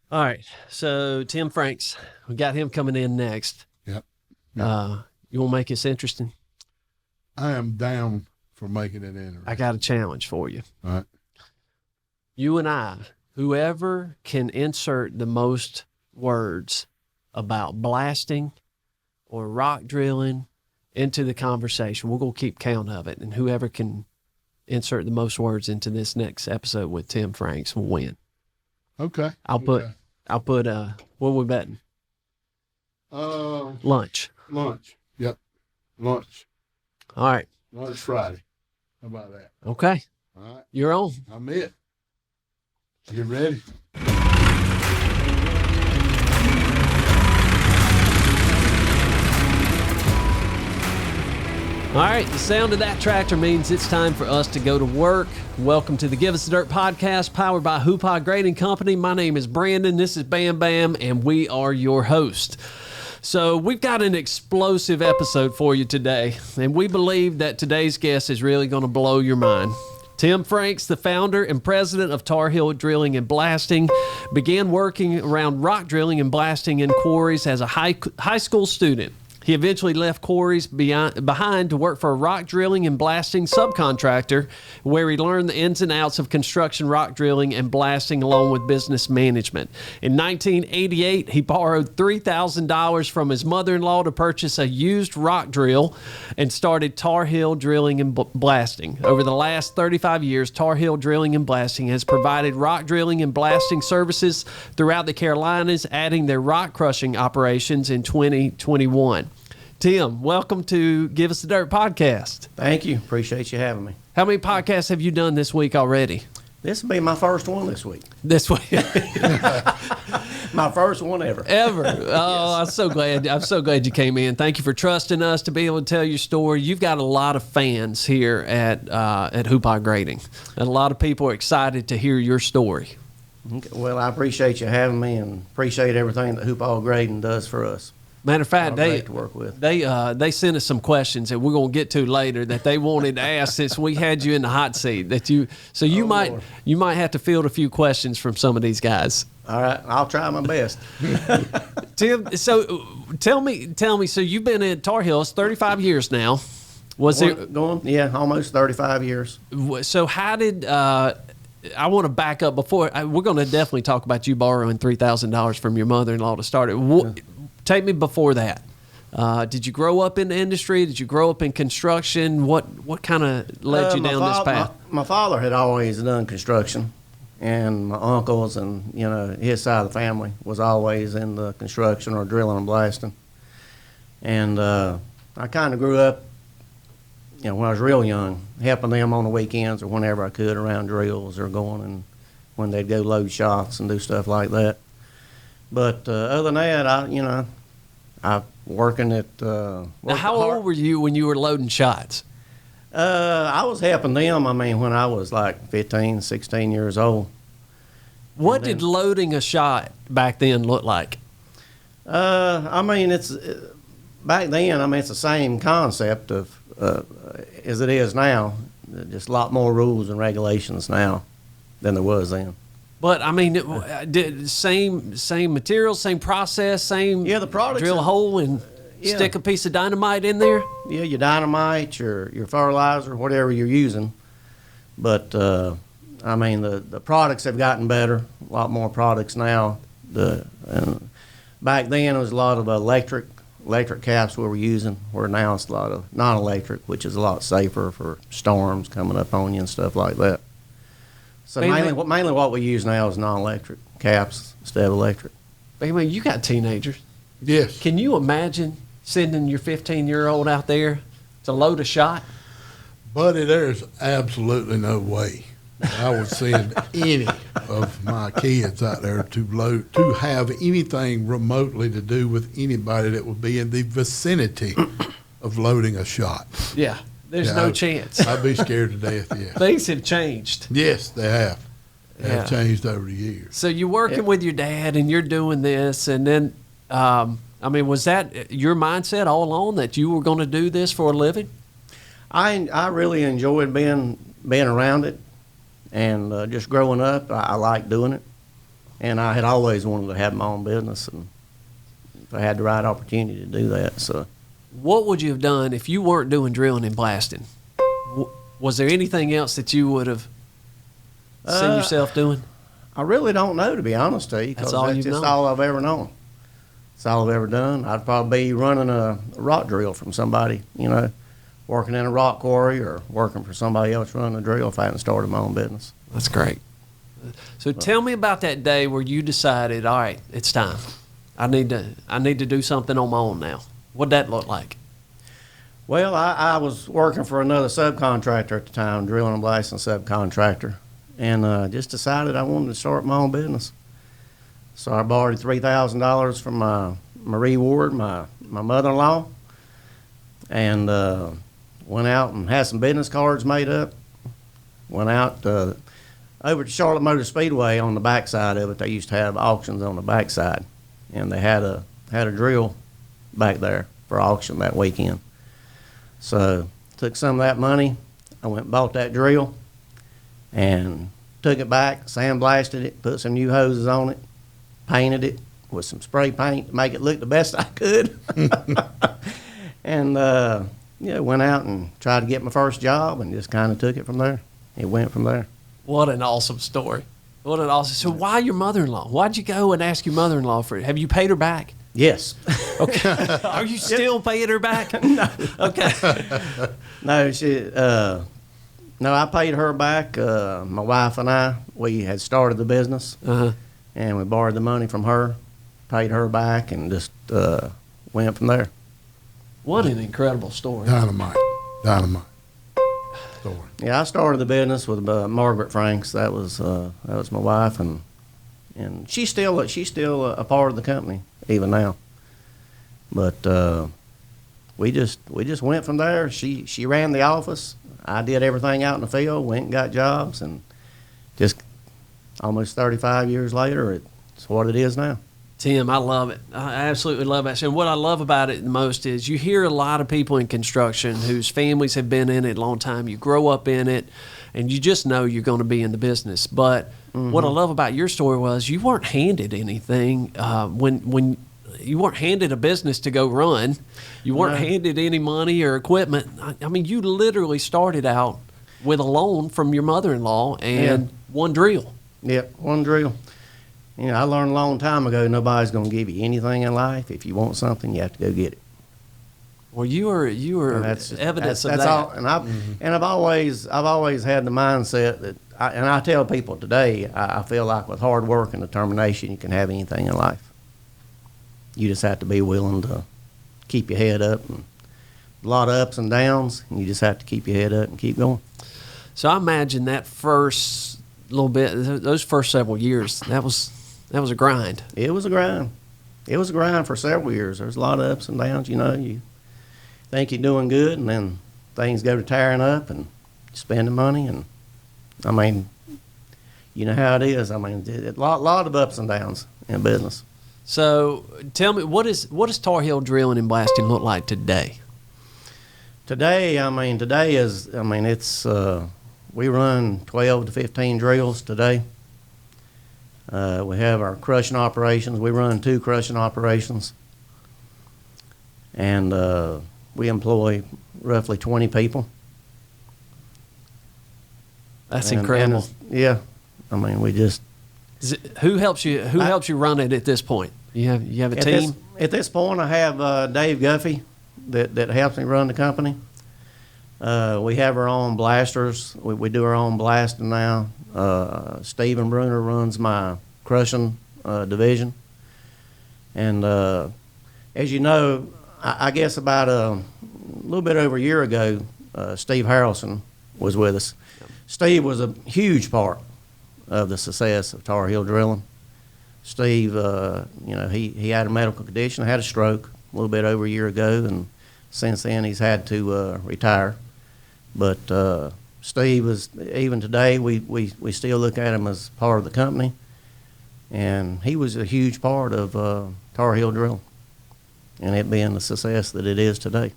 All right. So Tim Franks, we got him coming in next. Yep. You want to make this interesting? I am down for making it interesting. I got a challenge for you. All right. You and I, whoever can insert the most words about blasting or rock drilling into the conversation, we're going to keep count of it. And whoever can insert the most words into this next episode with Tim Franks will win. Okay. I'll put, what are we betting? Lunch. Lunch. Yep. Lunch. All right. Lunch Friday. How about that? Okay. All right. You're on. I'm it. You ready? All right, the sound of that tractor means it's time for us to go to work. Welcome to the Give Us the Dirt podcast, powered by Hoopah Grading Company. My name is Brandon, this is Bam Bam, and we are your host. So we've got an explosive episode for you today, and we believe that today's guest is really going to blow your mind. Tim Franks, the founder and president of Tarheel Drilling and Blasting, began working around rock drilling and blasting in quarries as a high school student. He eventually left quarries behind to work for a rock drilling and blasting subcontractor, where he learned the ins and outs of construction rock drilling and blasting along with business management. In 1988, he borrowed $3,000 from his mother-in-law to purchase a used rock drill and started Tarheel Drilling and Blasting. Over the last 35 years, Tarheel Drilling and Blasting has provided rock drilling and blasting services throughout the Carolinas, adding their rock crushing operations in 2021. Tim, welcome to Give Us the Dirt podcast. Thank you. Appreciate you having me. How many podcasts have you done this week already? This will be my first one this week. This week? My first one ever. Ever. Oh, yes. I'm so glad you came in. Thank you for trusting us to be able to tell your story. You've got a lot of fans here at Hoopah Grading, and a lot of people are excited to hear your story. Okay. Well, I appreciate you having me and appreciate everything that Hoopah Grading does for us. Matter of fact, great to work with. They sent us some questions that we're going to get to later that they wanted to ask since we had you in the hot seat. You might have to field a few questions from some of these guys. All right, I'll try my best. Tim, so tell me. So you've been at Tar Heels 35 years now. Almost 35 years. So how did? I want to back up before we're going to definitely talk about you borrowing $3,000 from your mother-in-law to start it. Take me before that. Did you grow up in the industry? Did you grow up in construction? What kind of led you down this path? My father had always done construction, and my uncles and his side of the family was always in the construction or drilling and blasting. And I kind of grew up, when I was real young, helping them on the weekends or whenever I could around drills or going and when they'd go load shots and do stuff like that. But other than that, I working at. Now, how old were you when you were loading shots? I was helping them. When I was like 15, 16 years old. What did loading a shot back then look like? It's back then. It's the same concept of as it is now. Just a lot more rules and regulations now than there was then. But same materials, same process, same. The products. Drill a hole and stick a piece of dynamite in there. Yeah, your dynamite, your fertilizer, whatever you're using. But the products have gotten better. A lot more products now. Back then it was a lot of electric caps we were using. Where now it's a lot of non-electric, which is a lot safer for storms coming up on you and stuff like that. So mainly what we use now is non-electric caps instead of electric. You got teenagers. Yes. Can you imagine sending your 15-year-old out there to load a shot? Buddy, there's absolutely no way I would send any of my kids out there to have anything remotely to do with anybody that would be in the vicinity of loading a shot. Yeah. There's no chance. I'd be scared to death, yes. Things have changed. Yes, they have. They have changed over the years. So you're working with your dad and you're doing this, and then, was that your mindset all along that you were going to do this for a living? I really enjoyed being around it, and just growing up, I liked doing it. And I had always wanted to have my own business, and if I had the right opportunity to do that. So, What would you have done if you weren't doing drilling and blasting? Was there anything else that you would have seen yourself doing? I really don't know, to be honest with you, because That's all that's you've just known. all I've ever known. That's all I've ever done. I'd probably be running a rock drill from somebody, working in a rock quarry or working for somebody else running a drill if I hadn't started my own business. That's great. So tell me about that day where you decided, all right, it's time. I need to do something on my own now. What'd that look like? Well, I was working for another subcontractor at the time, drilling and blasting subcontractor, and just decided I wanted to start my own business. So I borrowed $3,000 from my Marie Ward, my mother-in-law, and went out and had some business cards made up. Went out over to Charlotte Motor Speedway on the backside of it. They used to have auctions on the backside, and they had a drill back there for auction that weekend. So took some of that money. I went and bought that drill and took it back, sandblasted it, put some new hoses on it, painted it with some spray paint to make it look the best I could. And went out and tried to get my first job and just kind of took it from there. It went from there. What an awesome story. What an awesome. So why your mother-in-law? Why'd you go and ask your mother-in-law for it? Have you paid her back? Yes. Okay. Are you still paying her back? No. Okay. No, I paid her back. My wife and I, we had started the business, Uh-huh. and we borrowed the money from her, paid her back, and just went from there. What an incredible story. Dynamite story. Yeah, I started the business with Margaret Franks. That was my wife, and she's still a part of the company even now. But we just went from there. She ran the office. I did everything out in the field. Went and got jobs, and just almost 35 years later, it's what it is now. Tim, I love it. I absolutely love it. And what I love about it the most is you hear a lot of people in construction whose families have been in it a long time. You grow up in it, and you just know you're going to be in the business. But what I love about your story was you weren't handed anything when you weren't handed a business to go run. You weren't handed any money or equipment. I mean, you literally started out with a loan from your mother-in-law and one drill. Yep, one drill. I learned a long time ago, nobody's going to give you anything in life. If you want something, you have to go get it. Well, you were evidence of that. All, and I've always had the mindset that, I tell people today, I feel like with hard work and determination, you can have anything in life. You just have to be willing to keep your head up. And a lot of ups and downs, and you just have to keep your head up and keep going. So I imagine that first little bit, those first several years, that was a grind. It was a grind. It was a grind for several years. There's a lot of ups and downs. You think you're doing good, and then things go to tearing up, and spending money, and I mean, you know how it is. I mean, a lot of ups and downs in business. So tell me, what does Tarheel drilling and blasting look like today? Today, it's we run 12 to 15 drills today. We have our crushing operations. We run 2 crushing operations, and we employ roughly 20 people. That's incredible. Yeah, I mean, we just. Who helps you run it at this point? You have a team? At this point, I have Dave Guffey that helps me run the company. We have our own blasters. We do our own blasting now. Stephen Bruner runs my crushing division. And as you know, I guess about a little bit over a year ago, Steve Harrelson was with us. Steve was a huge part of the success of Tarheel drilling. Steve, he had a medical condition, had a stroke a little bit over a year ago, and since then he's had to retire. But Steve is, even today, we still look at him as part of the company, and he was a huge part of Tarheel drilling, and it being the success that it is today.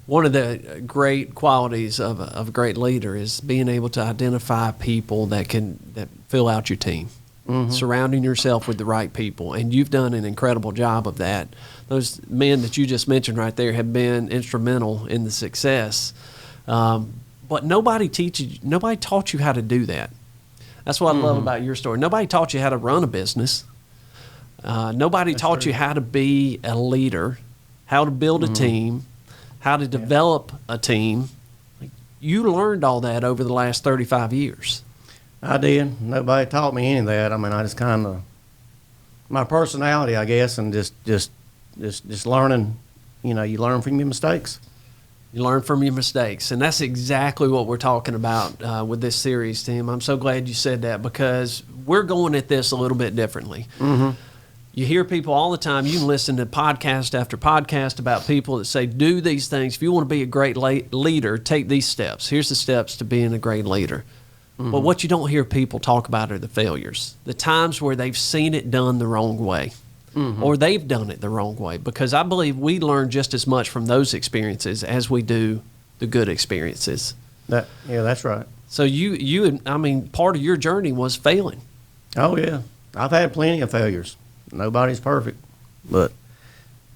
One of the great qualities of a great leader is being able to identify people that fill out your team. surrounding yourself with the right people. And you've done an incredible job of that. Those men that you just mentioned right there have been instrumental in the success. But nobody taught you how to do that. That's what I love about your story. Nobody taught you how to run a business. Nobody taught you how to be a leader, how to build a team, how to develop a team. You learned all that over the last 35 years. I did. Nobody taught me any of that. I mean, I just kind of, my personality, I guess, and just learning. You know, you learn from your mistakes. You learn from your mistakes, and that's exactly what we're talking about with this series, Tim. I'm so glad you said that, because we're going at this a little bit differently. You hear people all the time. You can listen to podcast after podcast about people that say, do these things. If you want to be a great leader, take these steps. Here's the steps to being a great leader. But what you don't hear people talk about are the failures, the times where they've seen it done the wrong way, or they've done it the wrong way. Because I believe we learn just as much from those experiences as we do the good experiences. Yeah, that's right. So I mean, part of your journey was failing. Oh, yeah. I've had plenty of failures. Nobody's perfect, but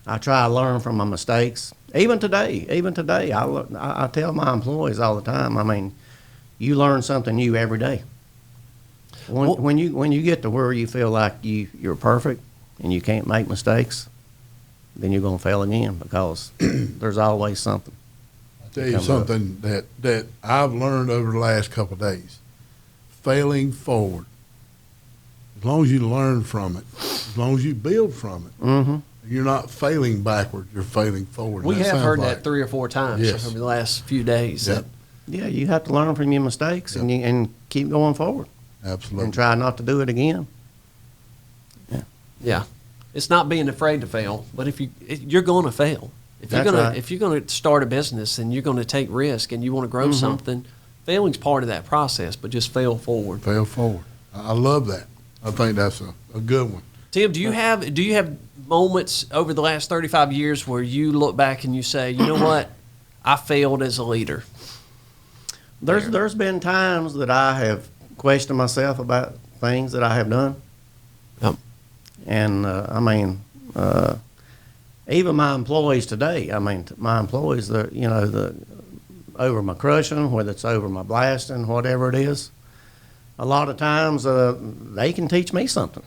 I try to learn from my mistakes. Even today, I tell my employees all the time, I mean, you learn something new every day. When you get to where you feel like you're perfect and you can't make mistakes, then you're going to fail again, because there's always something. I'll tell you something that I've learned over the last couple of days. Failing forward. As long as you learn from it, as long as you build from it, you're not failing backward, you're failing forward. We have heard that 3 or 4 times over the last few days. Yep. Yeah, you have to learn from your mistakes and keep going forward. Absolutely. And try not to do it again. Yeah. It's not being afraid to fail, but you're going to fail. If you're going to start a business and you're going to take risk and you want to grow something, failing's part of that process, but just fail forward. Fail forward. I love that. I think that's a good one. Tim, do you have moments over the last 35 years where you look back and you say, you know what, I failed as a leader? There's been times that I have questioned myself about things that I have done. Yep. And I mean, even my employees today. I mean, my employees, over my crushing, whether it's over my blasting, whatever it is. A lot of times they can teach me something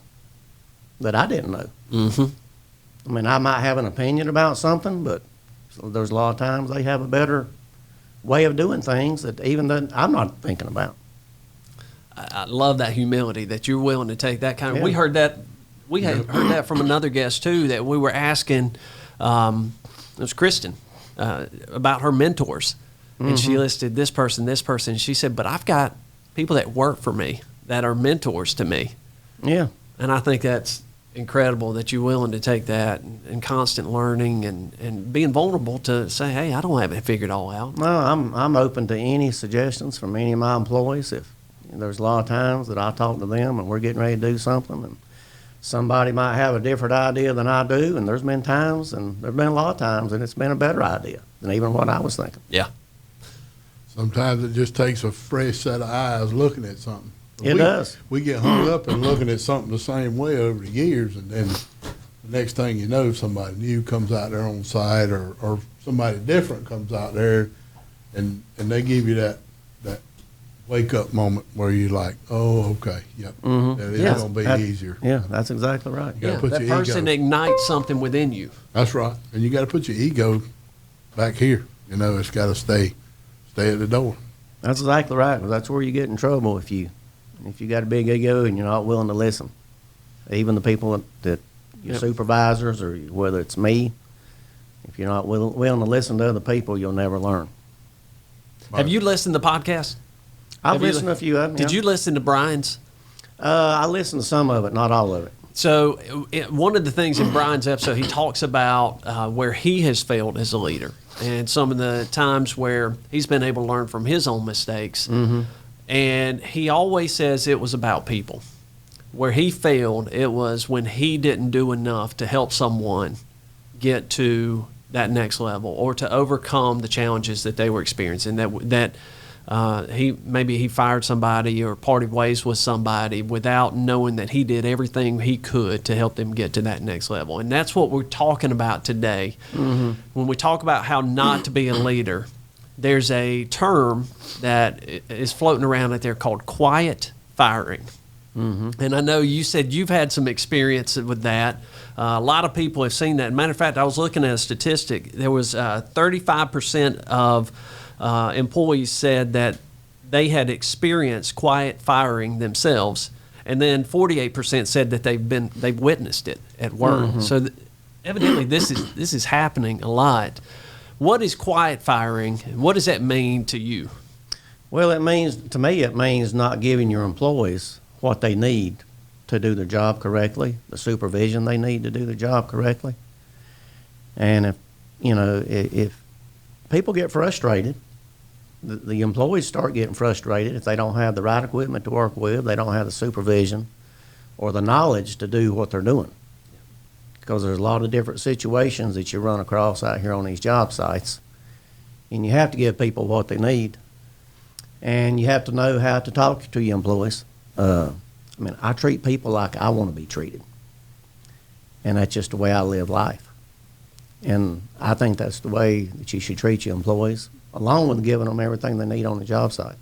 that I didn't know. I mean, I might have an opinion about something, but there's a lot of times they have a better way of doing things that I'm not thinking about. I love that humility, that you're willing to take that kind of. We heard that. We had heard that from another guest too. That we were asking. It was Kristen about her mentors, and she listed this person. She said, "But I've got people that work for me that are mentors to me." Yeah. And I think that's incredible that you're willing to take that and constant learning and being vulnerable to say, hey, I don't have it figured all out. No, I'm open to any suggestions from any of my employees. If there's a lot of times that I talk to them and we're getting ready to do something and somebody might have a different idea than I do, and there's been times, and there's been a lot of times, and it's been a better idea than even what I was thinking. Yeah. Sometimes it just takes a fresh set of eyes looking at something. It does. We get hung up in looking at something the same way over the years, and then the next thing you know, somebody new comes out there on site, or somebody different comes out there, and they give you that wake up moment where you're like, oh, okay, yep, that is going to be easier. Yeah, that's exactly right. You gotta put that your person ego. ignites something within you. That's right, and you got to put your ego back here. It's got to stay at the door. That's exactly right. That's where you get in trouble if you got a big ego and you're not willing to listen. Even the people that your supervisors, or whether it's me, if you're not willing to listen to other people, you'll never learn. Have you listened to podcasts? I've listened to a few of them. Did you listen to Brian's? I listened to some of it, not all of it. So one of the things in Brian's episode, he talks about where he has failed as a leader and some of the times where he's been able to learn from his own mistakes. And he always says it was about people. Where he failed, it was when he didn't do enough to help someone get to that next level or to overcome the challenges that they were experiencing. Maybe he fired somebody or parted ways with somebody without knowing that he did everything he could to help them get to that next level. And that's what we're talking about today. Mm-hmm. When we talk about how not to be a leader, there's a term that is floating around out there called quiet firing. Mm-hmm. And I know you said you've had some experience with that. A lot of people have seen that. Matter of fact, I was looking at a statistic. There was 35% of employees said that they had experienced quiet firing themselves, and then 48% said that they've witnessed it at work. Mm-hmm. So evidently, this is happening a lot. What is quiet firing? What does that mean to you? Well, it means not giving your employees what they need to do their job correctly, the supervision they need to do their job correctly. And if people get frustrated, the employees start getting frustrated if they don't have the right equipment to work with, they don't have the supervision or the knowledge to do what they're doing. Because there's a lot of different situations that you run across out here on these job sites, and you have to give people what they need, and you have to know how to talk to your employees. I treat people like I want to be treated, and that's just the way I live life. And I think that's the way that you should treat your employees, along with giving them everything they need on the job site.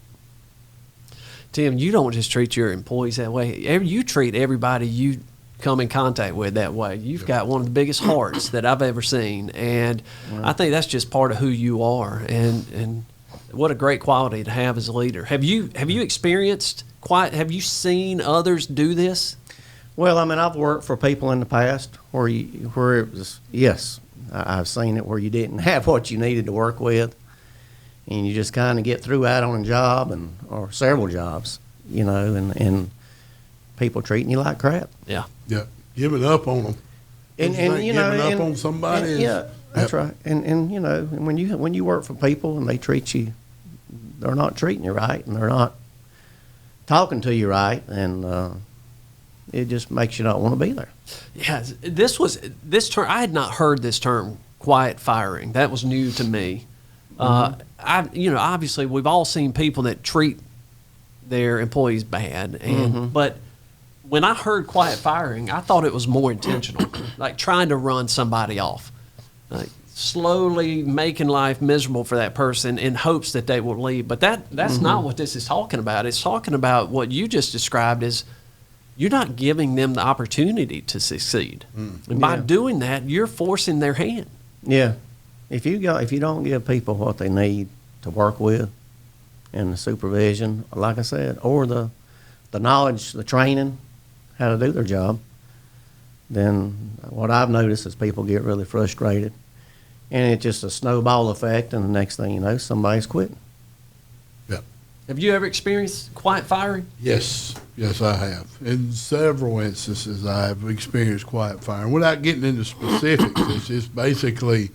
Tim, you don't just treat your employees that way. You treat everybody you come in contact with that way. You've got one of the biggest hearts that I've ever seen, and I think that's just part of who you are. And what a great quality to have as a leader. Have you experienced have you seen others do this? Well, I've worked for people in the past where it was, yes, I've seen it where you didn't have what you needed to work with, and you just kind of get through out on a job or several jobs, and people treating you like crap. Yeah. Yeah. Giving up on them. Giving up on somebody. Yeah, that's right. And when you work for people and they treat you, they're not treating you right, and they're not talking to you right, and it just makes you not want to be there. Yeah, this term. I had not heard this term, quiet firing. That was new to me. Obviously we've all seen people that treat their employees bad, but when I heard quiet firing, I thought it was more intentional, like trying to run somebody off, like slowly making life miserable for that person in hopes that they will leave. But that's not what this is talking about. It's talking about what you just described as you're not giving them the opportunity to succeed. And by doing that, you're forcing their hand. Yeah. If you don't give people what they need to work with and the supervision, like I said, or the knowledge, the training, how to do their job, then what I've noticed is people get really frustrated, and it's just a snowball effect, and the next thing you know, somebody's quitting. Yeah. Have you ever experienced quiet firing? Yes, I have. In several instances, I've experienced quiet firing. Without getting into specifics, it's just basically,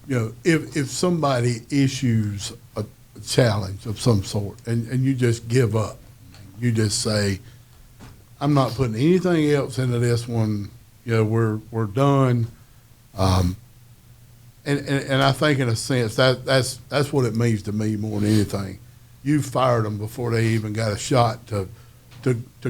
if somebody issues a challenge of some sort, and you just give up, you just say, I'm not putting anything else into this one. We're done. And I think in a sense that's what it means to me more than anything. You fired them before they even got a shot to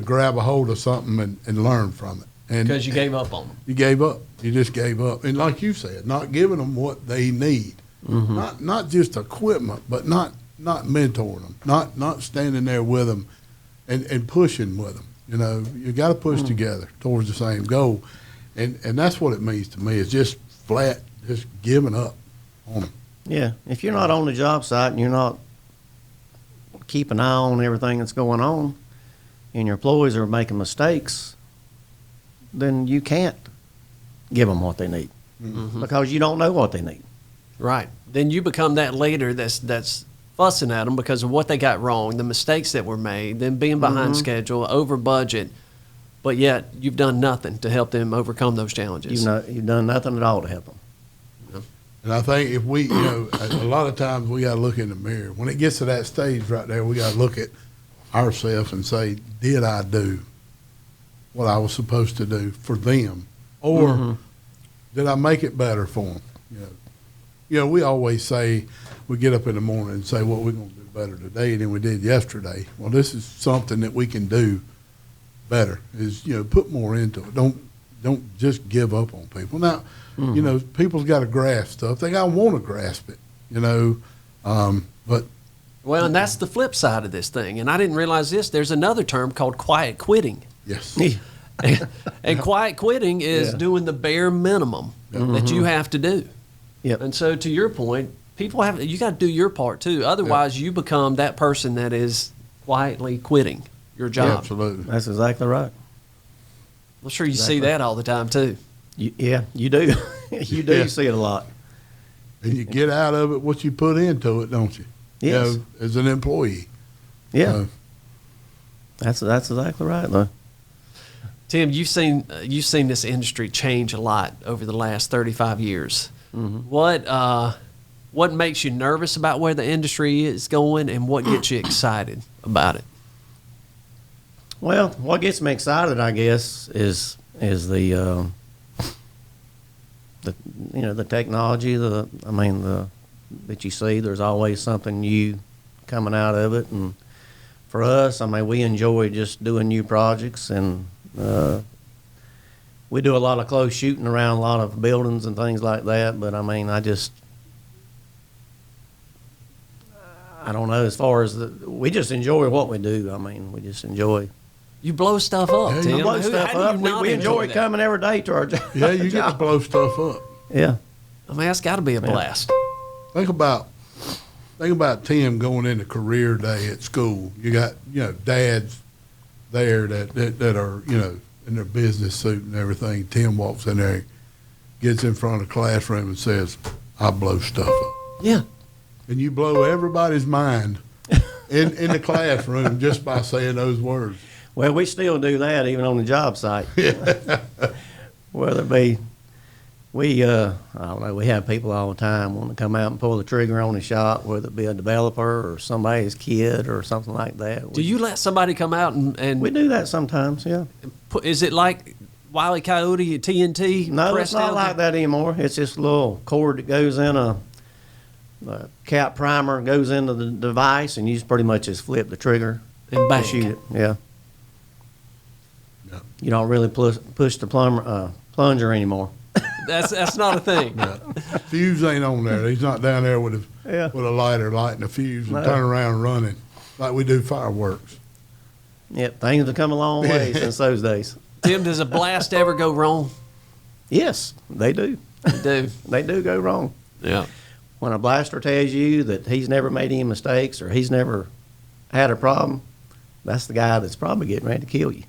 grab a hold of something and learn from it. And because you gave up on them. You gave up. You just gave up. And like you said, not giving them what they need. Not just equipment, but not mentoring them, not standing there with them and pushing with them. You got to push together towards the same goal, and that's what it means to me. It's just flat, just giving up on them. Yeah, if you're not on the job site and you're not keeping an eye on everything that's going on, and your employees are making mistakes, then you can't give them what they need because you don't know what they need. Right. Then you become that leader that's fussing at them because of what they got wrong, the mistakes that were made, them being behind schedule, over budget, but yet you've done nothing to help them overcome those challenges. You've done nothing at all to help them. Yeah. And I think if we, a lot of times we got to look in the mirror. When it gets to that stage right there, we got to look at ourselves and say, did I do what I was supposed to do for them? Or did I make it better for them? we always say, we get up in the morning and say, what we're going to do better today than we did yesterday. Well, this is something that we can do better, is, put more into it. Don't just give up on people. Now, people's got to grasp stuff. They got to want to grasp it, but. Well, and that's the flip side of this thing. And I didn't realize this. There's another term called quiet quitting. Yes. And quiet quitting is doing the bare minimum that you have to do. Yep. And so to your point, you got to do your part too. Otherwise, you become that person that is quietly quitting your job. Yeah, absolutely. That's exactly right. I'm sure you see that all the time too. You do. You do see it a lot. And you get out of it what you put into it, don't you? Yes. As an employee. Yeah. That's exactly right, though. Tim, you've seen this industry change a lot over the last 35 years. Mm-hmm. What makes you nervous about where the industry is going, and what gets you excited about it? Well, what gets me excited, I guess, is the technology. That you see. There's always something new coming out of it, and for us, we enjoy just doing new projects, and we do a lot of close shooting around a lot of buildings and things like that. But I don't know, as far as we just enjoy what we do. We just enjoy. You blow stuff up, Yeah, Tim. You blow stuff up. We enjoy coming every day to our job. Yeah, you get to blow stuff up. Yeah. That's got to be a blast. Think about Tim going into career day at school. You got, dads there that are, in their business suit and everything. Tim walks in there, gets in front of the classroom and says, I blow stuff up. Yeah. And you blow everybody's mind in the classroom just by saying those words. Well, we still do that even on the job site. Whether it be, I don't know, we have people all the time wanting to come out and pull the trigger on the shop, whether it be a developer or somebody's kid or something like that. Do you let somebody come out and we do that sometimes, yeah. Is it like Wile E. Coyote, TNT? No, it's not like that anymore. It's just a little cord that goes in a cap primer, goes into the device, and you just pretty much just flip the trigger and bang. Shoot it. Yeah. Yep. You don't really push the plunger anymore. That's not a thing. Yeah. Fuse ain't on there. He's not down there with a lighter lighting a fuse and turn around and running like we do fireworks. Yep, things have come a long way since those days. Tim, does a blast ever go wrong? Yes, they do. They do go wrong. Yeah. When a blaster tells you that he's never made any mistakes or he's never had a problem, that's the guy that's probably getting ready to kill you.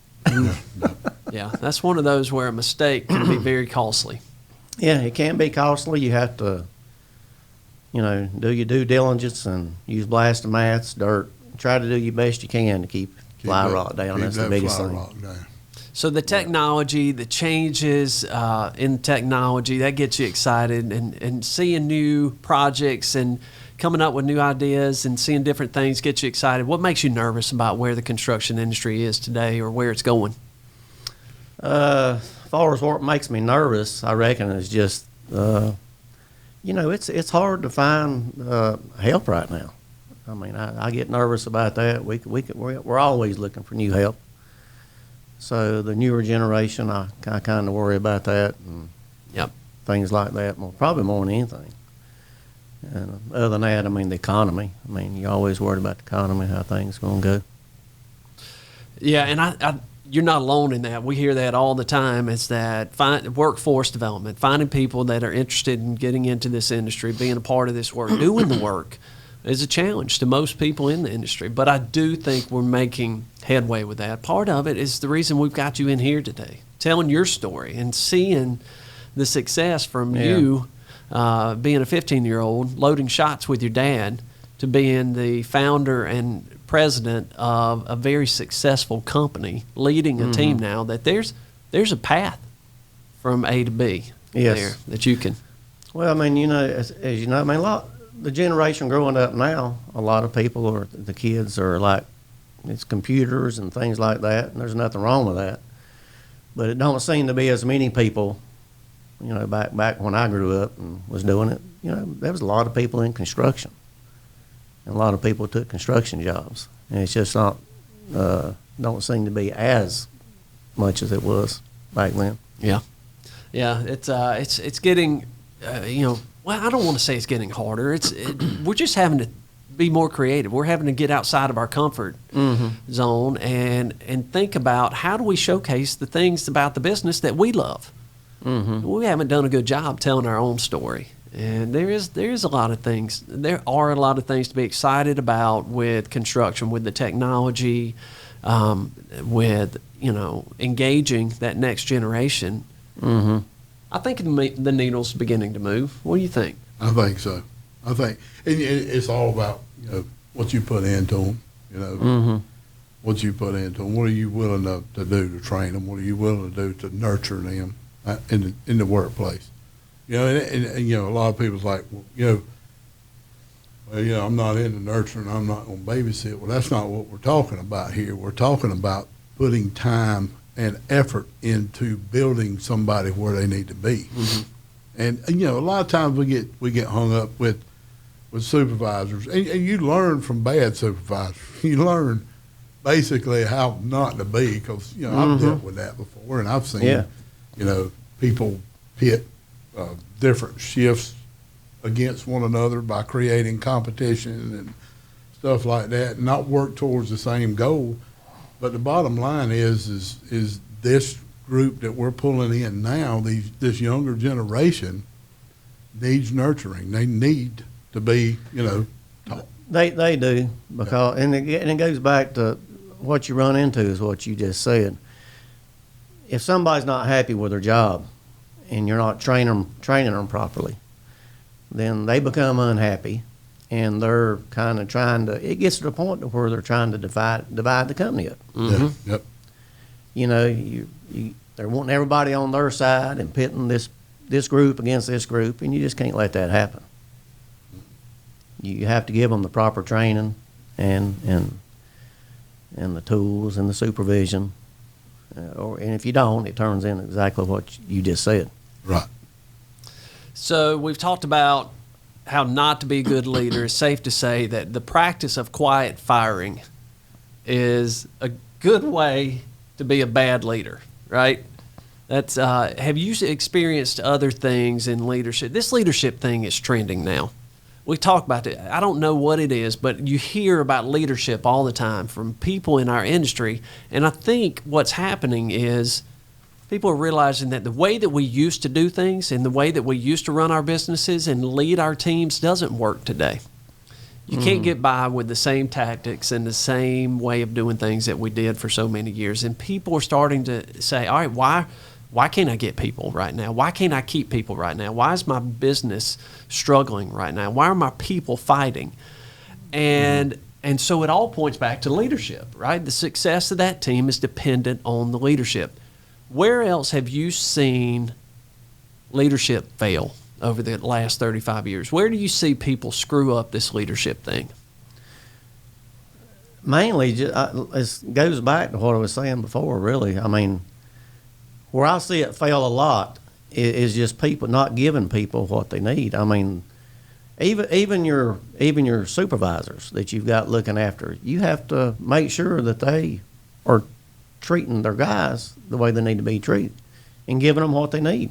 Yeah, that's one of those where a mistake can be very costly. Yeah, it can be costly. You have to, do your due diligence and use blasting mats, dirt. Try to do your best you can to keep fly rot down. That's the biggest thing. So the technology, the changes in technology, that gets you excited, and seeing new projects and coming up with new ideas and seeing different things gets you excited. What makes you nervous about where the construction industry is today or where it's going? As far as what makes me nervous, I reckon is just, it's hard to find help right now. I get nervous about that. We're always looking for new help. So the newer generation, I kind of worry about that and things like that, probably more than anything. And other than that, the economy. You're always worried about the economy, how things going to go. Yeah, and you're not alone in that. We hear that all the time. It's that workforce development, finding people that are interested in getting into this industry, being a part of this work, doing the work is a challenge to most people in the industry. But I do think we're making headway with that. Part of it is the reason we've got you in here today, telling your story and seeing the success from you being a 15-year-old, loading shots with your dad, to being the founder and president of a very successful company, leading a team now, that there's a path from A to B there that you can. Well, as you know, the generation growing up now, a lot of people, or the kids, are like, it's computers and things like that, and there's nothing wrong with that. But it don't seem to be as many people You know, back when I grew up and was doing it, you know, there was a lot of people in construction. And a lot of people took construction jobs. And it's just not, don't seem to be as much as it was back then. Yeah. Yeah, it's getting, you know, well, I don't want to say it's getting harder. We're just having to be more creative. We're having to get outside of our comfort zone and think about how do we showcase the things about the business that we love. We haven't done a good job telling our own story. And there is a lot of things. There are a lot of things to be excited about with construction, with the technology, with, you know, engaging that next generation. I think the needle's beginning to move. What do you think? I think so. I think it's all about, you know, what you put into them. You know, what you put into them. What are you willing to do to train them? What are you willing to do to nurture them in the workplace? You know, and you know, a lot of people's like, well, you know, I'm not into nurturing. I'm not going to babysit. Well, that's not what we're talking about here. We're talking about putting time and effort into building somebody where they need to be. And you know, a lot of times we get hung up with supervisors, and you learn from bad supervisors. You learn basically how not to be, because you know I've dealt with that before, and I've seen you know, people pit different shifts against one another by creating competition and stuff like that, and not work towards the same goal. But the bottom line is this group that we're pulling in now, this younger generation needs nurturing. They need to be, you know, taught. They do, because and it goes back to what you run into is what you just said. If somebody's not happy with their job and you're not training them properly, then they become unhappy, and they're kind of trying to. It gets to the point to where they're trying to divide the company up. Yep. You know, they're wanting everybody on their side and pitting this group against this group, and you just can't let that happen. You have to give them the proper training and the tools and the supervision. And if you don't, it turns in exactly what you just said. Right. So we've talked about how not to be a good leader. It's safe to say that the practice of quiet firing is a good way to be a bad leader, right? That's have you experienced other things in leadership? This leadership thing is trending now. We talk about it. I don't know what it is, but you hear about leadership all the time from people in our industry. And I think what's happening is people are realizing that the way that we used to do things and the way that we used to run our businesses and lead our teams doesn't work today. You can't get by with the same tactics and the same way of doing things that we did for so many years. And people are starting to say, all right, why can't I get people right now? Why can't I keep people right now? Why is my business struggling right now? Why are my people fighting? And so it all points back to leadership, right? The success of that team is dependent on the leadership. Where else have you seen leadership fail over the last 35 years? Where do you see people screw up this leadership thing? Mainly, it goes back to what I was saying before, really. I mean, where I see it fail a lot is just people not giving people what they need. I mean, even your supervisors that you've got looking after, you have to make sure that they are treating their guys the way they need to be treated and giving them what they need.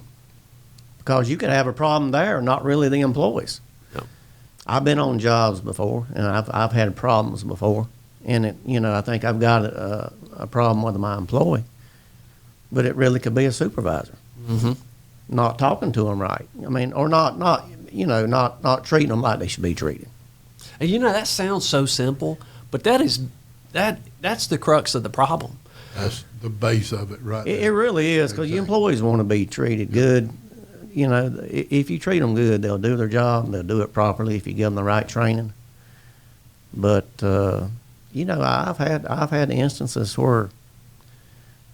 Because you could have a problem there, not really the employees. Yep. I've been on jobs before, and I've had problems before, and I think I've got a problem with my employee, but it really could be a supervisor not talking to them right. I mean, or not treating them like they should be treated. And that sounds so simple, but that's the crux of the problem. That's the base of it, right? It really is, because your employees want to be treated good. If you treat them good, they'll do their job. They'll do it properly if you give them the right training. But I've had instances where,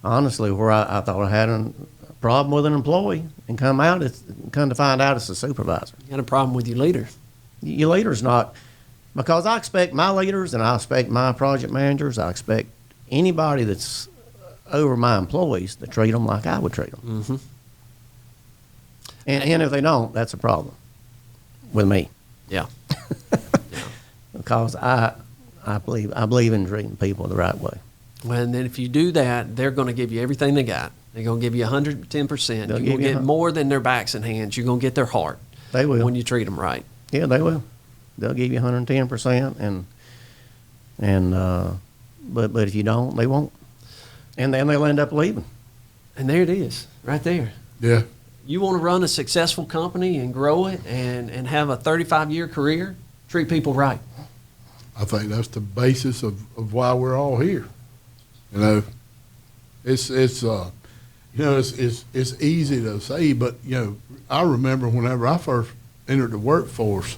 honestly, where I thought I had a problem with an employee, and come to find out it's a supervisor. You got a problem with your leader. Your leader's not, because I expect my leaders, and I expect my project managers, I expect anybody that's over my employees to treat them like I would treat them. And if they don't, that's a problem with me. Yeah. Because I believe in treating people the right way. Well, and then if you do that, they're going to give you everything they got. They're going to give you 110%. You're going to get more than their backs and hands. You're going to get their heart. They will. When you treat them right. Yeah, they will. They'll give you 110%, but if you don't, they won't. And then they'll end up leaving. And there it is, right there. Yeah. You want to run a successful company and grow it and have a 35-year career, treat people right. I think that's the basis of why we're all here. You know, it's easy to say, but you know, I remember whenever I first entered the workforce,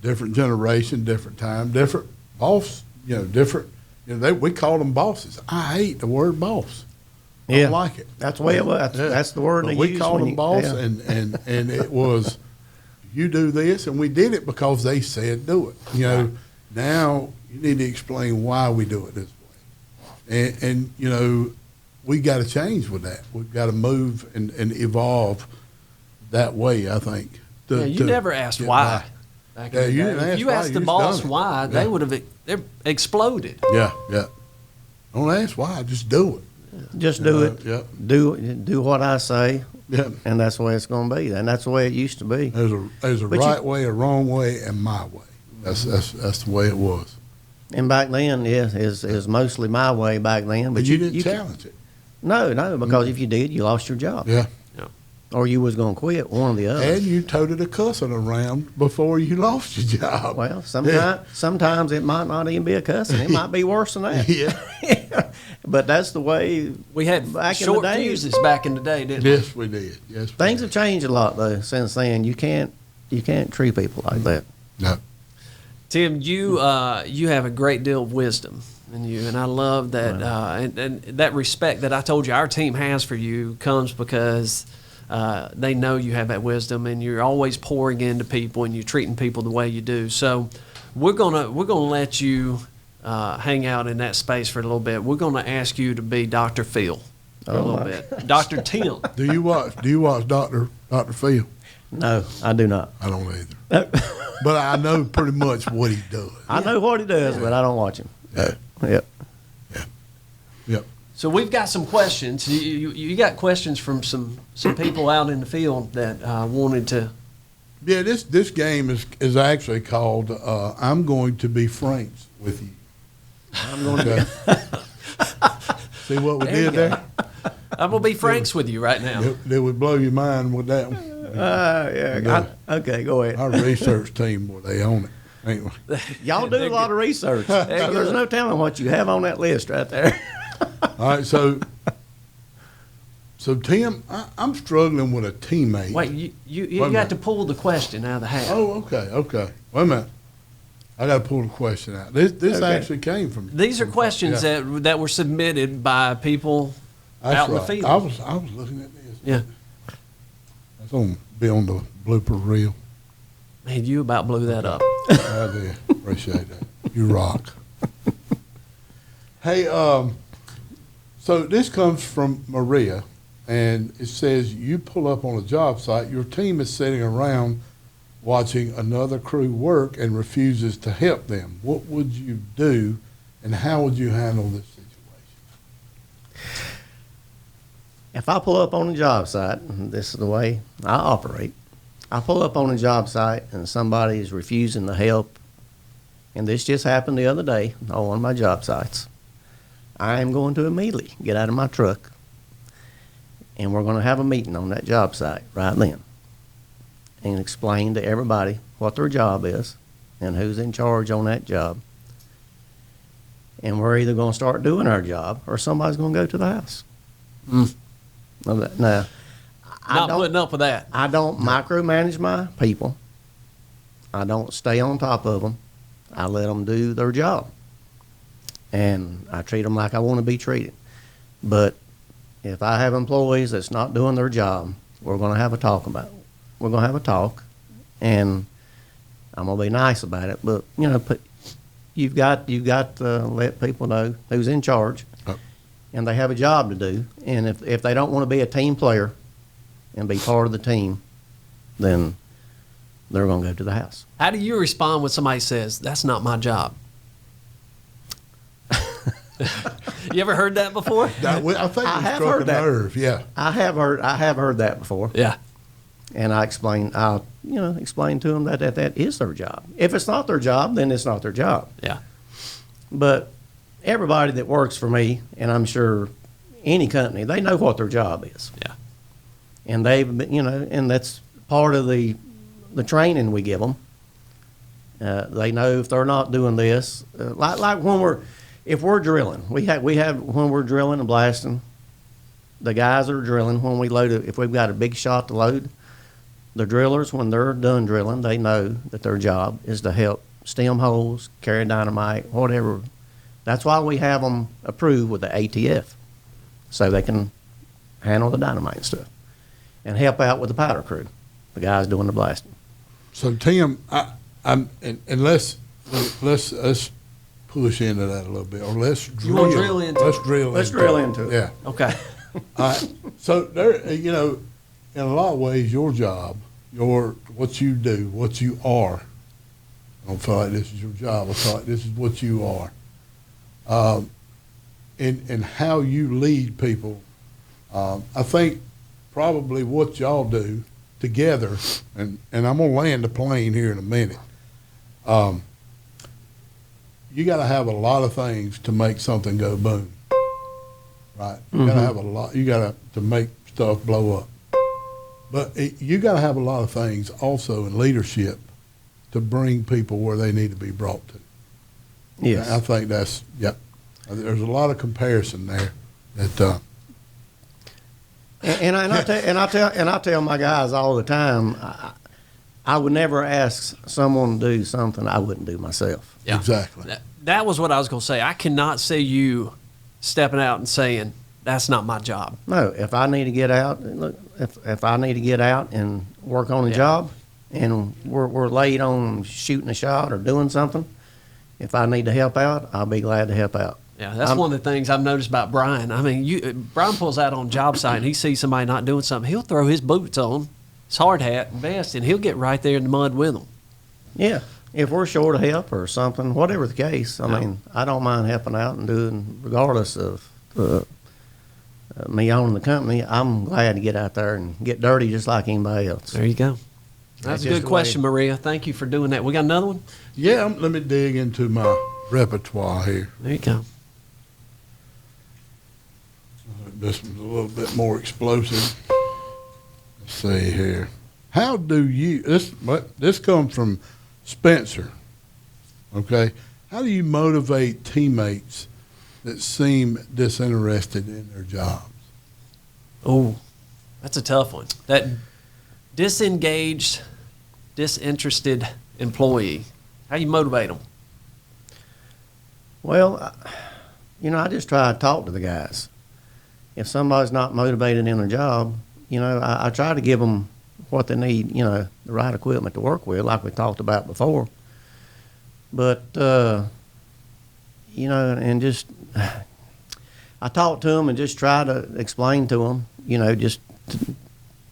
different generation, different time, different boss. You know, different. You know, we called them bosses. I hate the word boss. I don't like it. That's the way it was. That's the word but they we used. called them boss, and it was, you do this, and we did it because they said do it. You know, now you need to explain why we do it this way, and you know, we got to change with that. We've got to move and evolve that way. I think. You never asked why. Back in the you day. didn't ask if you why, asked the you just boss done it. why, they would have exploded. Yeah. Don't ask why. Just do it. Just do it. Yep. Do what I say. Yep. And that's the way it's going to be. And that's the way it used to be. There's a right way, a wrong way, and my way. That's the way it was. And back then, yeah, is mostly my way back then. But you didn't challenge it. No, because if you did, you lost your job. Yeah. Or you was going to quit, one or the other. And you toted a cussing around before you lost your job. Well, sometimes it might not even be a cussing. It might be worse than that. Yeah. But that's the way we had back short in the day. fuses back in the day, didn't we? Yes, we did. Yes, Things have changed a lot though since then. You can't treat people like that. No. Tim, you have a great deal of wisdom in you, and I love that. And that respect that I told you our team has for you comes because they know you have that wisdom, and you're always pouring into people, and you're treating people the way you do. So we're gonna let you hang out in that space for a little bit. We're gonna ask you to be Dr. Phil for a little bit. Dr. Tim. Do you watch Dr. Phil? No, I do not. I don't either. But I know pretty much what he does. I know what he does, but I don't watch him. Yeah. Yep. So we've got some questions. You got questions from some people out in the field that wanted to. Yeah, this game is actually called I'm Going to Be Franks with You. I'm going to See what we There you did go. there? I'm gonna be franks with you right now. It would blow your mind with that one. okay, go ahead. Our research team, boy, they own it. Ain't we? Y'all do a lot of research. So there's no telling what you have on that list right there. All right, so Tim, I'm struggling with a teammate. Wait, you got to pull the question out of the hat. Oh, okay. Wait a minute. I got to pull the question out. This actually came from. These are questions that were submitted by people out in the field. I was looking at this. Yeah. That's going to be on the blooper reel. Man, you about blew that up. I did. Appreciate that. You rock. Hey, so this comes from Maria, and it says, you pull up on a job site, your team is sitting around watching another crew work and refuses to help them. What would you do, and how would you handle this situation? If I pull up on a job site, and this is the way I operate, I pull up on a job site and somebody is refusing to help, and this just happened the other day on one of my job sites. I am going to immediately get out of my truck, and we're going to have a meeting on that job site right then and explain to everybody what their job is and who's in charge on that job. And we're either going to start doing our job or somebody's going to go to the house. Now, Not putting up with that. I don't micromanage my people. I don't stay on top of them. I let them do their job. And I treat them like I want to be treated. But if I have employees that's not doing their job, we're going to have a talk about it. We're going to have a talk, and I'm going to be nice about it. But, you've got to let people know who's in charge, and they have a job to do. And if they don't want to be a team player, and be part of the team, then they're going to go to the house. How do you respond when somebody says, "That's not my job"? You ever heard that before? I think I we have struck heard a that. nerve. Yeah. I have heard that before. Yeah. And I explain to them that is their job. If it's not their job, then it's not their job. Yeah. But everybody that works for me, and I'm sure any company, they know what their job is. Yeah. And and that's part of the training we give them. They know if they're not doing this, like when if we're drilling, we have when we're drilling and blasting, the guys are drilling when we load it. If we've got a big shot to load, the drillers, when they're done drilling, they know that their job is to help stem holes, carry dynamite, whatever. That's why we have them approved with the ATF, so they can handle the dynamite and stuff, and help out with the powder crew, the guys doing the blasting. So Tim, let's push into that a little bit, or let's drill into it. Yeah. Yeah. Okay. All right. So there, in a lot of ways, your job, what you do, what you are. I don't feel like this is your job. I feel like this is what you are. And how you lead people. I think probably what y'all do together, and I'm gonna land the plane here in a minute. You got to have a lot of things to make something go boom, right? You got to have a lot. You got to make stuff blow up, but you got to have a lot of things also in leadership to bring people where they need to be brought to. Yes, I think that's There's a lot of comparison there. That I tell my guys all the time, I would never ask someone to do something I wouldn't do myself. Yeah. Exactly. That was what I was going to say. I cannot see you stepping out and saying, "That's not my job." No, if I need to get out, look, if I need to get out and work on a job, and we're late on shooting a shot or doing something, if I need to help out, I'll be glad to help out. Yeah, that's one of the things I've noticed about Brian. I mean, Brian pulls out on a job site and he sees somebody not doing something. He'll throw his boots on, his hard hat, and vest, and he'll get right there in the mud with them. Yeah, if we're short of help or something, whatever the case, I mean, I don't mind helping out and doing, regardless of me owning the company. I'm glad to get out there and get dirty just like anybody else. There you go. That's a good question, Maria. Thank you for doing that. We got another one? Yeah, let me dig into my repertoire here. There you go. This one's a little bit more explosive. Let's see here. How do you, this comes from Spencer, okay? How do you motivate teammates that seem disinterested in their jobs? Oh, that's a tough one. That disengaged, disinterested employee, how do you motivate them? Well, I just try to talk to the guys. If somebody's not motivated in their job, I try to give them what they need, the right equipment to work with, like we talked about before. But, and just, I talk to them and just try to explain to them, just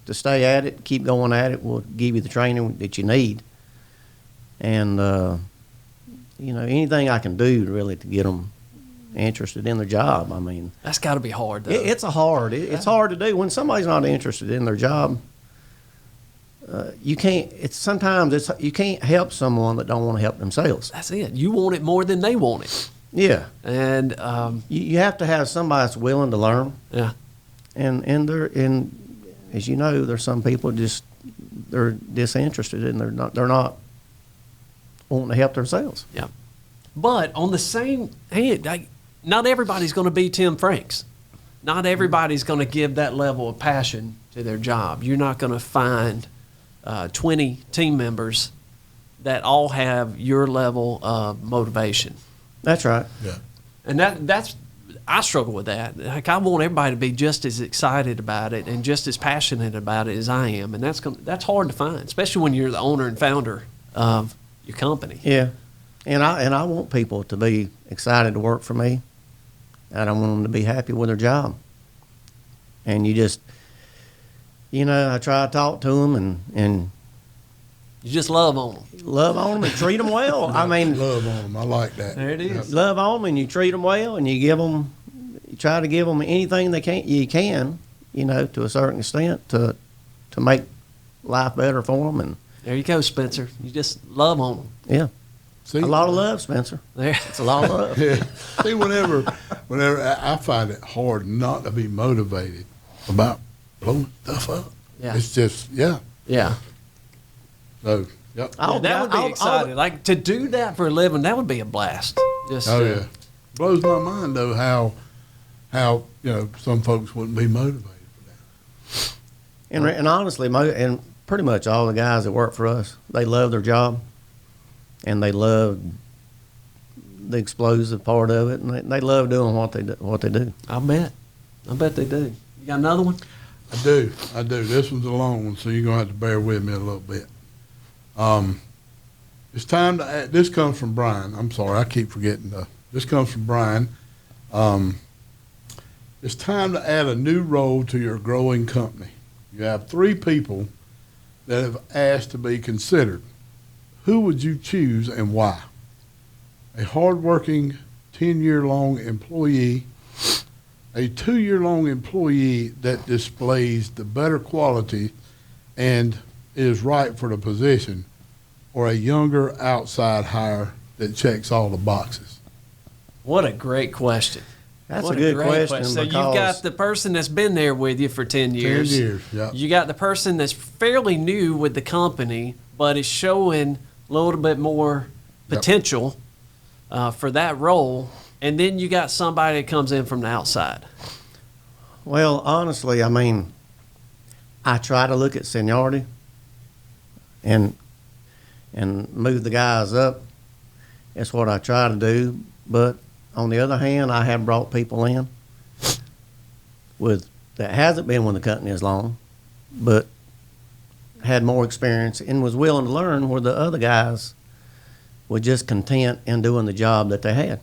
to stay at it, keep going at it, will give you the training that you need. And, anything I can do really to get them interested in their job. I mean, that's got to be hard, though. It's hard to do when somebody's not interested in their job. You can't. You can't help someone that don't want to help themselves. That's it. You want it more than they want it. Yeah, and you have to have somebody that's willing to learn. Yeah, and as you know, there's some people they're disinterested and they're not wanting to help themselves. Yeah, but on the same hand, not everybody's going to be Tim Franks. Not everybody's going to give that level of passion to their job. You're not going to find 20 team members that all have your level of motivation. That's right. Yeah. And that's I struggle with that. Like, I want everybody to be just as excited about it and just as passionate about it as I am, and that's hard to find, especially when you're the owner and founder of your company. Yeah, and I want people to be excited to work for me. I don't want them to be happy with their job. And you I try to talk to them and You just love on them. love on them and treat them well. I mean, Love on them. I like that. There it is. love on them and you treat them well and you try to give them anything you can, to a certain extent to make life better for them. And There you go, Spencer. You just love on them. yeah, See, a lot of love, Spencer. There. It's a lot of love. Yeah. See, whenever I find it hard not to be motivated about blowing stuff up. Yeah. It's just, yeah. Yeah. So, yep. I'll- that would be I'll- exciting. Like to do that for a living, that would be a blast. Just Oh, yeah. Blows my mind, though, how some folks wouldn't be motivated for that. And honestly, and pretty much all the guys that work for us, they love their job, and they love the explosive part of it, and they love doing what they do. I bet they do. You got another one? I do. This one's a long one, so you're going to have to bear with me a little bit. It's time to add, this comes from Brian. I'm sorry, I keep forgetting. This comes from Brian. It's time to add a new role to your growing company. You have 3 people that have asked to be considered. Who would you choose and why? A hardworking 10-year-long employee, a 2-year-long employee that displays the better quality and is right for the position, or a younger outside hire that checks all the boxes? What a great question. That's What a good great question. So you've because got the person that's been there with you for 10 years. 10 years, yeah. You got the person that's fairly new with the company, but is showing a little bit more potential for that role. And then you got somebody that comes in from the outside. Well, honestly, I mean, I try to look at seniority and move the guys up. That's what I try to do. But on the other hand, I have brought people in that hasn't been with the company as long, but had more experience and was willing to learn, where the other guys were just content in doing the job that they had.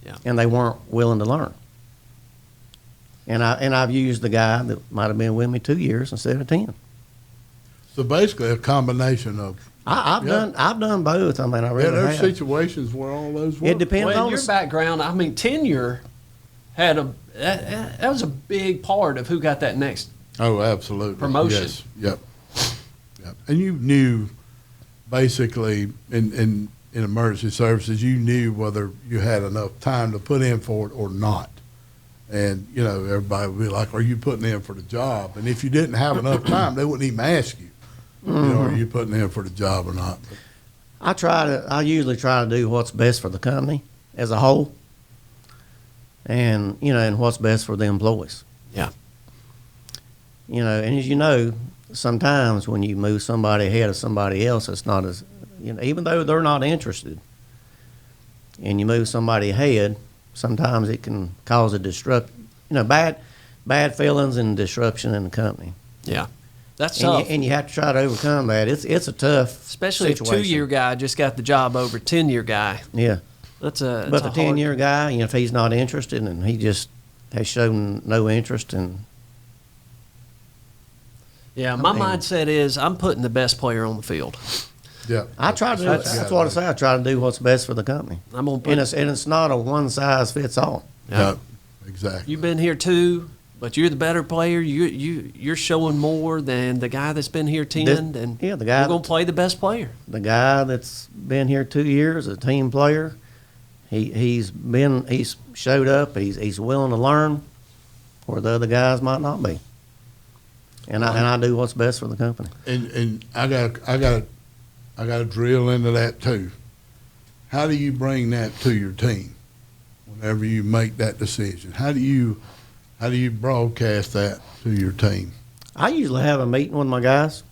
Yeah. And they weren't willing to learn. And I've used the guy that might have been with me 2 years instead of 10. So basically a combination of, I've done both. I mean, I really there's have. situations where all those work. It depends Well, on your background, I mean, tenure had that was a big part of who got that next. Oh, absolutely. Promotion. Yes. Yep. And you knew basically in emergency services, you knew whether you had enough time to put in for it or not. And, everybody would be like, are you putting in for the job? And if you didn't have enough time, they wouldn't even ask you, are you putting in for the job or not? But, I usually try to do what's best for the company as a whole, and and what's best for the employees. Yeah. And as you know, sometimes when you move somebody ahead of somebody else, it's not as even though they're not interested, and you move somebody ahead, sometimes it can cause bad feelings and disruption in the company. Yeah. That's tough. And you have to try to overcome that. It's a tough Especially if situation. 2-year guy just got the job over 10-year guy. Yeah. But But the 10-year guy, if he's not interested and he just has shown no interest in. Yeah, my mean- mindset is I'm putting the best player on the field. yeah. I try to do. That's what I say. I try to do what's best for the company. I'm gonna put. And it's not a one size fits all. Yeah. Exactly. You've been here 2, but you're the better player. You're showing more than the guy that's been here 10. And Yeah, the guy we're gonna play the best player. The guy that's been here 2 years, a team player, he's showed up. He's willing to learn, where the other guys might not be. And I do what's best for the company. And I got to drill into that too. How do you bring that to your team whenever you make that decision? How do you broadcast that to your team? I usually have a meeting with my guys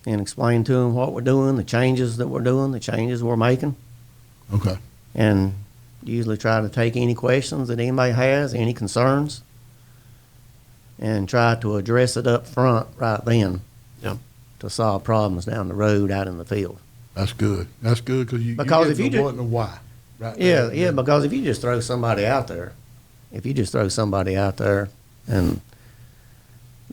and explain to them what we're doing, the changes that we're doing, the changes we're making, Okay. and usually try to take any questions that anybody has, any concerns, and try to address it up front right then. Yeah. To solve problems down the road out in the field. That's good. That's good Because get if you the do- what and the why. Right Yeah, there. yeah, because if you just throw somebody out there, and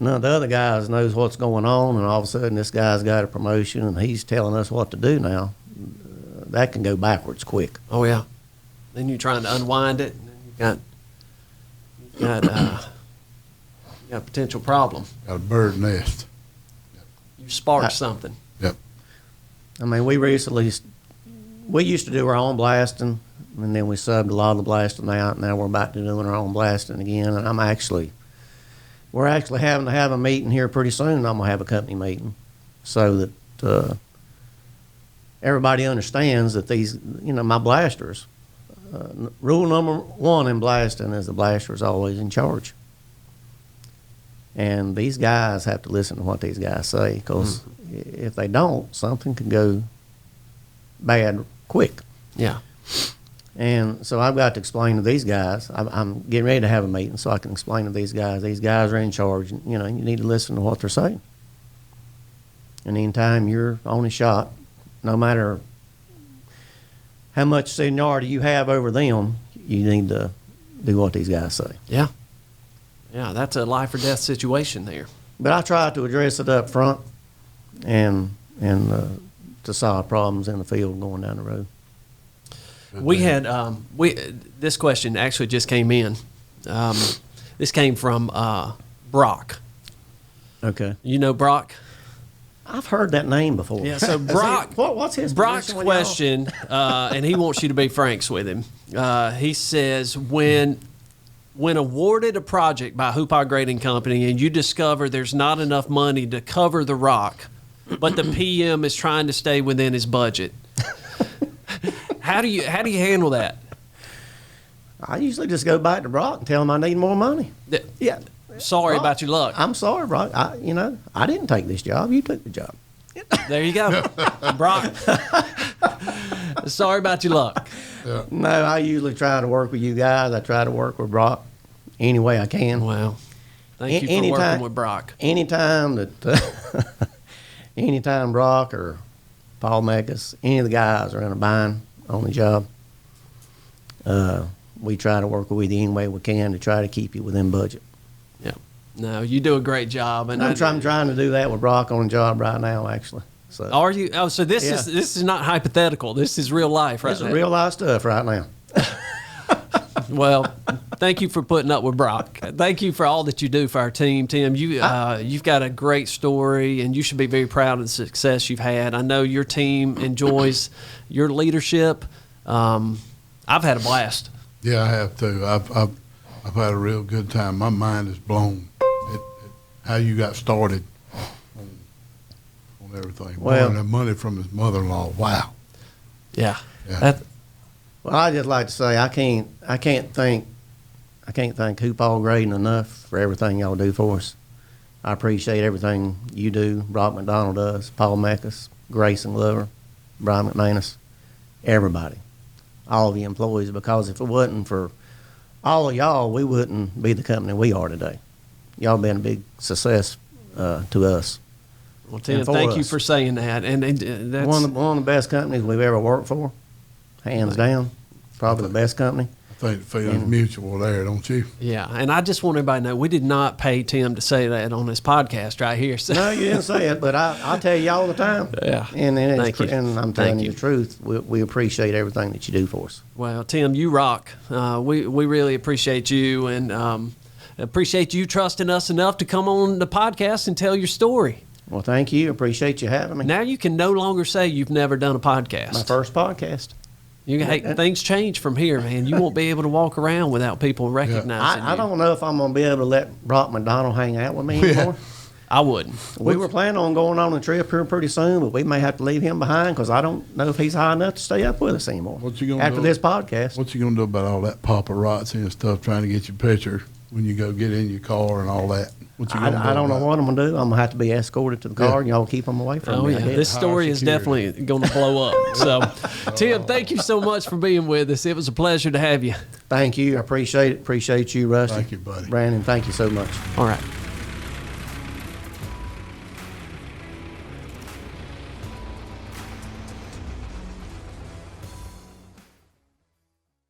none of the other guys knows what's going on, and all of a sudden this guy's got a promotion and he's telling us what to do now, that can go backwards quick. Oh yeah. Then you're trying to unwind it, and then you got a potential problem. Got a bird nest. You sparked something. Yep. I mean, we used to do our own blasting, and then we subbed a lot of the blasting out. Now we're back to doing our own blasting again, and we're actually having to have a meeting here pretty soon. I'm gonna have a company meeting so that everybody understands that these, my blasters. Rule number 1 in blasting is the blaster is always in charge. And these guys have to listen to what these guys say, because if they don't, something could go bad quick. Yeah. And so I've got to explain to these guys. I'm getting ready to have a meeting so I can explain to these guys are in charge. And, you need to listen to what they're saying. And anytime you're on a shot, no matter how much seniority you have over them, you need to do what these guys say. Yeah. Yeah, that's a life or death situation there. But I try to address it up front and to solve problems in the field going down the road. We had this question actually just came in. This came from Brock. Okay. You know Brock? I've heard that name before. Yeah, so Brock, what's his Brock's question, and he wants you to be frank with him. He says, when awarded a project by Hoopah Grading Company and you discover there's not enough money to cover the rock, but the PM is trying to stay within his budget, how do you handle that? I usually just go back to Brock and tell him I need more money. Yeah. Sorry Brock, about your luck. I'm sorry, Brock. I didn't take this job. You took the job. There you go. Brock, sorry about your luck. Yeah. No, I usually try to work with you guys. I try to work with Brock any way I can. Well, thank you for working with Brock. Anytime Brock or Paul Mekas, any of the guys are in a bind on the job, we try to work with you any way we can to try to keep you within budget. Yeah. No, you do a great job, and I'm trying to do that with Brock on a job right now, actually. So are you? Oh, so this is not hypothetical. This is real life, right? This is real life stuff right now. Well, thank you for putting up with Brock. Thank you for all that you do for our team, Tim. You've got a great story, and you should be very proud of the success you've had. I know your team enjoys your leadership. I've had a blast. Yeah, I have too. I've had a real good time. My mind is blown at how you got started on everything. Well, borrowing the money from his mother-in-law. Wow. Yeah. Well, I just like to say I can't thank Hoopah Grading enough for everything y'all do for us. I appreciate everything you do. Brock McDonald does, Paul Mekas, Grayson Glover, Brian McManus, everybody, all of the employees. Because if it wasn't for all of y'all, we wouldn't be the company we are today. Y'all been a big success to us. Well, Tim, thank you for saying that. And that's one of the best companies we've ever worked for, hands down. Probably the best company. I think the feeling's mutual there, don't you? Yeah, and I just want everybody to know we did not pay Tim to say that on this podcast right here. So. No, you didn't say it, but I tell you all the time. Yeah, and thank you. And I'm telling you the truth. We appreciate everything that you do for us. Well, Tim, you rock. We really appreciate you, and appreciate you trusting us enough to come on the podcast and tell your story. Well, thank you. Appreciate you having me. Now you can no longer say you've never done a podcast. My first podcast. Things change from here, man. You won't be able to walk around without people recognizing you. I don't know if I'm going to be able to let Brock McDonald hang out with me anymore. I wouldn't. We were planning on going on a trip here pretty soon, but we may have to leave him behind because I don't know if he's high enough to stay up with us anymore. What you gonna after do? This podcast? What you going to do about all that paparazzi and stuff trying to get your picture when you go get in your car and all that? What you gonna do? I don't know what I'm going to do. I'm going to have to be escorted to the car, and y'all keep them away from me. Yeah. This story is definitely going to blow up. So, Tim, thank you so much for being with us. It was a pleasure to have you. Thank you. I appreciate it. Appreciate you, Rusty. Thank you, buddy. Brandon, thank you so much. All right.